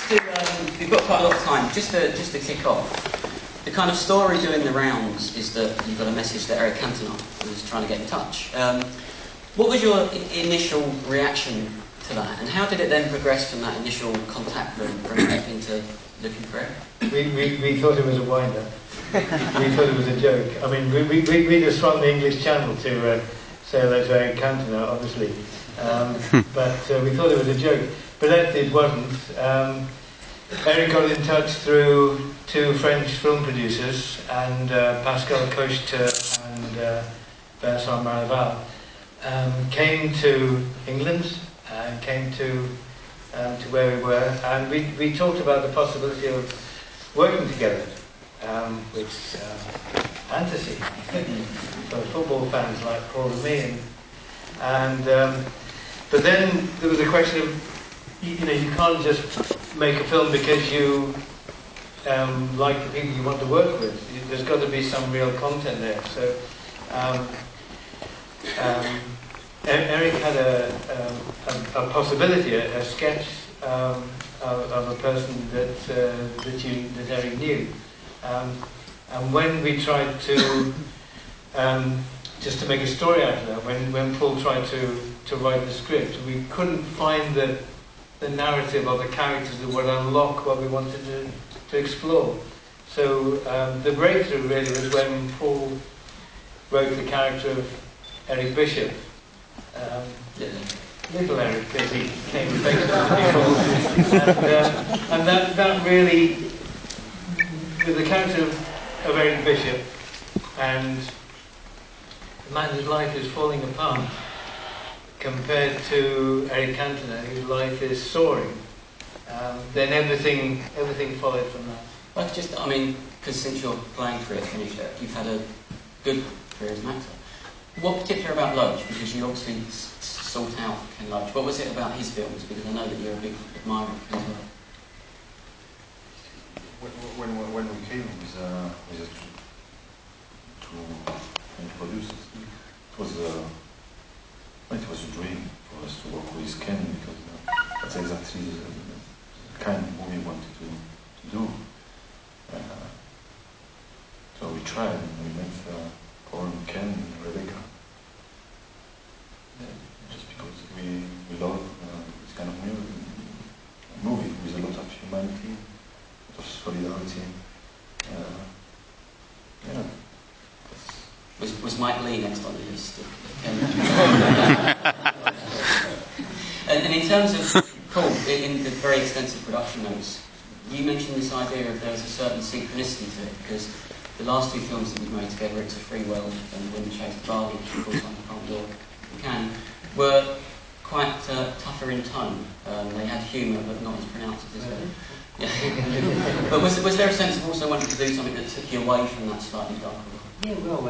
we've got quite a lot of time. Just to kick off, the kind of story doing the rounds is that you've got a message that Eric Cantona was trying to get in touch. What was your initial reaction to that, and how did it then progress from that initial contact from Eric into looking for Eric? We thought it was a wind-up. We thought it was a joke. I mean, we just swung the English Channel to say hello to Eric Cantona, obviously. But we thought it was a joke. But it wasn't. Eric got in touch through two French film producers, and Pascal Cocheteur and Vincent Maraval came to England and came to where we were, and we talked about the possibility of working together, which fantasy for football fans like Paul and me, and but then there was a question of, you can't just make a film because you like the people you want to work with. There's got to be some real content there. So Eric had a possibility, a sketch of a person that Eric knew, and when we tried to just to make a story out of that, when Paul tried to write the script, we couldn't find the narrative or the characters that would unlock what we wanted to explore. So the breakthrough really was when Paul wrote the character of Eric Bishop, little Eric, as he came famous and that really, the character of Eric Bishop, and the man whose life is falling apart, compared to Eric Cantona, whose life is soaring, then everything followed from that. Well, because since your playing career finished, you've had a good career as an actor. What particular about Loach? Because you obviously sought out Ken Loach. What was it about his films? Because I know that you're a big admirer of Ken Loach. When we came with two producers, it was a dream for us to work with Ken, because that's exactly the kind of movie we wanted to do. So we tried, and we met Paul and Ken and Rebecca. Just because we love this kind of movie with a lot of humanity, a lot of solidarity. Was Mike Lee next on the list? And in terms of Paul, in the very extensive production notes, you mentioned this idea of there's a certain synchronicity to it, because the last two films that we've made together, It's a Free World and Wind Chased Barley, which of course I can't do in Cannes, were quite tougher in tone. They had humour, but not as pronounced as this one. Yeah. But was there a sense of also wanting to do something that took you away from that slightly darker one? Yeah, well,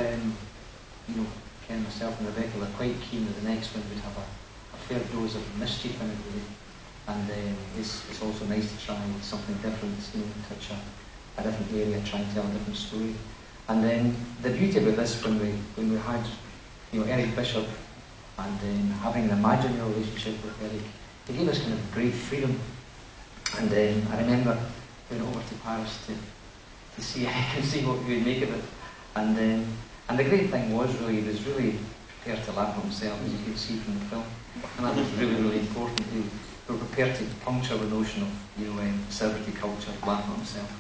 Ken, myself and Rebecca were quite keen that the next one would have a fair dose of mischief in it, really. And it's also nice to try something different, touch a different area, try and tell a different story. And then the beauty about this, when we had Eric Bishop, and then having an imaginary relationship with Eric, it gave us kind of great freedom. And I remember going over to Paris to see what we would make of it. And the great thing was he was really prepared to laugh at himself, as you could see from the film. And that was really, really important. They were prepared to puncture the notion of celebrity culture, laugh at himself.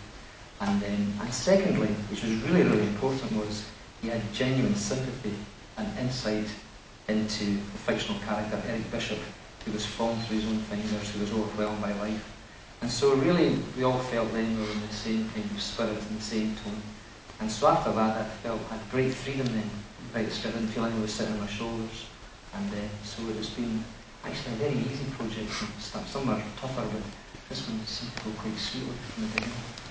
And secondly, which was really, really important, was he had genuine sympathy and insight into the fictional character, Eric Bishop, who was falling through his own fingers, who was overwhelmed by life. And so really, we all felt then we were in the same kind of spirit and the same tone. And so after that, I felt I had great freedom then, right? I didn't feel anyone was sitting on my shoulders. And so it has been actually a very easy project. Some are tougher, but this one seemed to go quite sweetly from the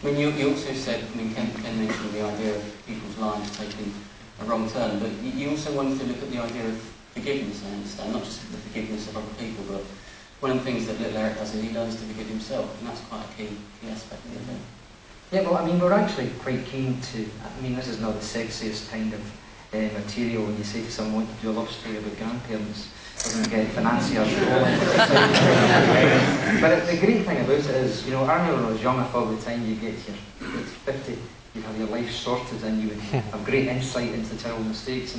beginning. You also said, Ken mentioned the idea of people's lives taking a wrong turn, but you also wanted to look at the idea of forgiveness, I understand, not just the forgiveness of other people, but one of the things that little Eric does is he learns to forgive himself, and that's quite a key aspect of the film. Yeah, well, we're actually quite keen to, this is not the sexiest kind of material when you say to someone, want to do a love story about grandparents, doesn't get financiers rolling. But the great thing about it is, you know, I remember when I was young, I thought by the time you get to 50, you have your life sorted and you would have great insight into terrible mistakes.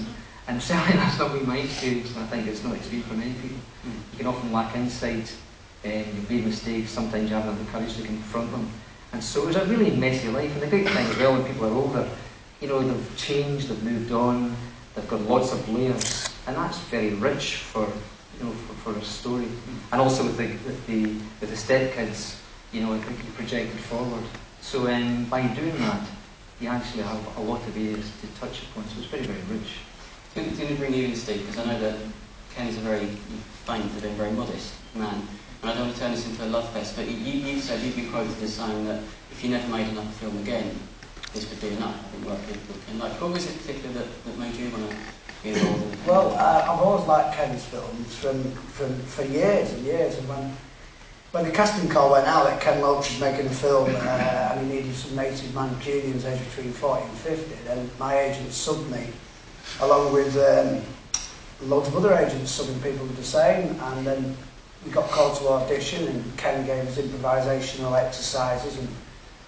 And certainly that's not been my experience, and I think it's not experience for many people. You can often lack insight, you've made mistakes, sometimes you haven't had the courage to confront them. And so it was a really messy life. And the great thing as well, when people are older, you know, they've changed, they've moved on, they've got lots of layers, and that's very rich for, you know, for a story. And also with the stepkids, you know, it can be projected forward. So by doing that, you actually have a lot of areas to touch upon. So it's very, very rich. It's going to bring you in, Steve, because I know that Ken is a very famed for being a very modest man. And I don't want to turn this into a love fest, but you've said, you've been quoted as saying that if you never made another film again, this would be enough. I think work with Ken Loach. What was it particular that made you want to be involved in it? Well, I've always liked Ken's films for years and years. And when the casting call went out that Ken Loach was making a film and he needed some native Mancunians aged between 40 and 50, then my agent subbed me, along with loads of other agents subbing people with the same. And then we got called to audition, and Ken gave us improvisational exercises and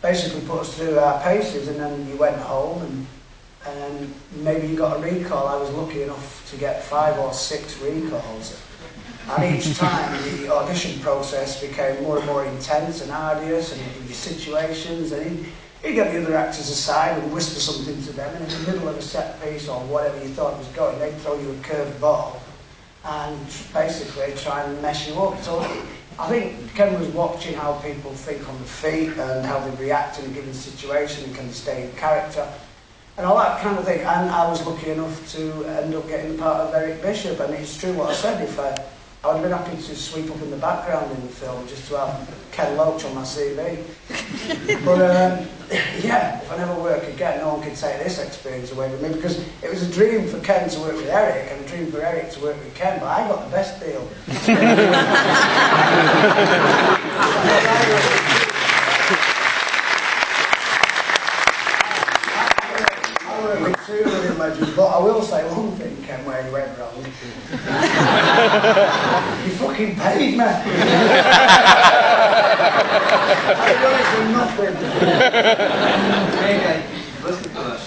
basically put us through our paces, and then you went home and maybe you got a recall. I was lucky enough to get 5 or 6 recalls, and each time the audition process became more and more intense and arduous, and your situations, and he'd get the other actors aside and whisper something to them, and in the middle of a set piece or whatever you thought was going, they'd throw you a curved ball and basically try and mess you up. So I think Ken was watching how people think on the feet and how they react in a given situation and can they stay in character and all that kind of thing. And I was lucky enough to end up getting the part of Eric Bishop, and it's true what I said, if I would have been happy to sweep up in the background in the film just to have Ken Loach on my CV. But yeah, if I never work again, no one can take this experience away with me, because it was a dream for Ken to work with Eric and a dream for Eric to work with Ken, but I got the best deal. I work with 2 million legends, but I will say one thing, Ken, where you went wrong. You fucking paid me. I done it for nothing. Hey, listen to this.